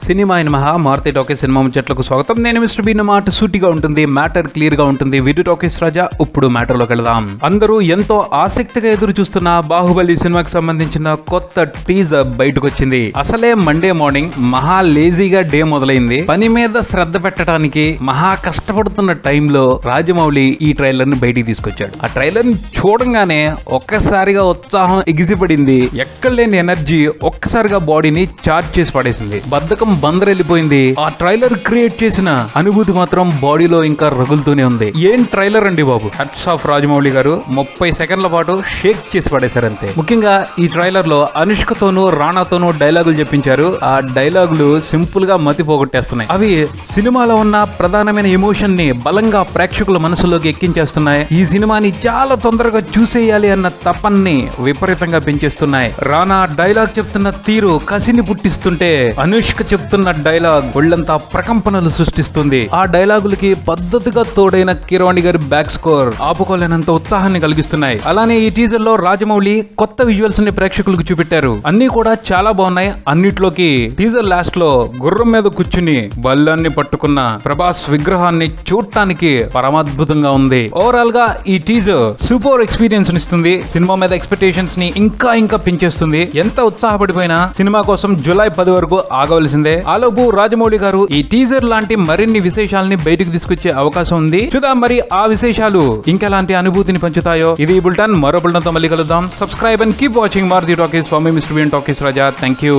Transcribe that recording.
Cinema అయిన మహా Maruti talkies cinema ముచ్చట్లకు స్వాగతం. నేను మిస్టర్ బీన్. మాట సూటిగా ఉంటుంది, మ్యాటర్ క్లియర్ గా ఉంటుంది. వీడియో టాకీస్ రాజా. ఇప్పుడు మ్యాటర్ లోకి వెళదాం. అందరూ ఎంతో ఆసక్తిగా ఎదురు చూస్తున్న బాహుబలి సినిమాకి సంబంధించిన కొత్త టీజర్ బయటకు వచ్చింది. అసలే మండే మార్నింగ్ మహా లేజీగా డే మొదలైంది. పని మీద శ్రద్ధ పెట్టడానికి మహా కష్టపడుతున్న టైంలో రాజమౌళి ఈ ట్రైలర్ ని బయటికి తీసుకొచ్చాడు. ఆ ట్రైలర్ ని చూడంగానే ఒక్కసారిగా ఉత్సాహం ఎగిసిపడింది. ఎక్కడ లేని ఎనర్జీ ఒక్కసారిగా బాడీని చార్జ్ చేసి పడేసింది. బద్ధకం బందరెళ్ళిపోయింది. ఆ ట్రైలర్ క్రియేట్ చేసిన అనుభూతి మాత్రం బాడీలో ఇంకా రగులుతూనే ఉంది. ఏం ట్రైలర్ అండి బాబు. హట్స్ ఆఫ్ రాజమౌళి గారు. 30 సెకండ్ల పాటు షేక్ చేసి పడేశారంతే. ముఖ్యంగా ఈ ట్రైలర్ లో అనుష్కతోనూ రాణాతోనూ డైలాగులు చెప్పించారు. ఆ డైలాగులు సింపుల్ గా మతి పోగొట్టేస్తున్నాయి. అవి సినిమాలో ఉన్న ప్రధానమైన ఎమోషన్ ని బలంగా ప్రేక్షకుల మనసులోకి ఎక్కించేస్తున్నాయి. ఈ సినిమాని చాలా తొందరగా చూసేయాలి అన్న తపన్ని విపరీతంగా పెంచేస్తున్నాయి. రానా డైలాగ్ చెప్తున్న తీరు కసిని పుట్టిస్తుంటే అనుష్క చెప్తున్న డైలాగ్ ఒళ్ళంతా ప్రకంపనలు సృష్టిస్తుంది. ఆ డైలాగులకి పద్ధతిగా తోడైన కీరవాణి గారి బ్యాక్ స్కోర్ ఆపుకోలేనంత ఉత్సాహాన్ని కలిగిస్తున్నాయి. అలానే ఈ టీజర్ లో రాజమౌళి కొత్త విజువల్స్ ని ప్రేక్షకులకు చూపెట్టారు. అన్ని కూడా చాలా బాగున్నాయి. అన్నిట్లోకి టీజర్ లాస్ట్ లో గుర్రం మీద కూర్చుని బల్లాన్ని పట్టుకున్న ప్రభాస్ విగ్రహాన్ని చూడటానికి పరమాద్భుతంగా ఉంది. ఓవరాల్ గా ఈ టీజర్ సూపర్ ఎక్స్పీరియన్స్ ఇస్తుంది. సినిమా మీద ఎక్స్పెక్టేషన్స్ ని ఇంకా పెంచేస్తుంది. ఎంత ఉత్సాహపడిపోయినా సినిమా కోసం జూలై 10 వరకు ఆగవలసిందే. ఆలోపు రాజమౌళి గారు ఈ టీజర్ లాంటి మరిన్ని విశేషాలని బయటకు తీసుకొచ్చే అవకాశం ఉంది. చూద్దాం మరి ఆ విశేషాలు ఇంకెలాంటి అనుభూతిని పంచుతాయో. ఇది బుల్టన్. మరో బుల్టన్ తో మళ్ళీ కలుద్దాం. Subscribe and keep watching Maruthi Talkies. For మీ Mr Bean Talkies Raja. Thank you.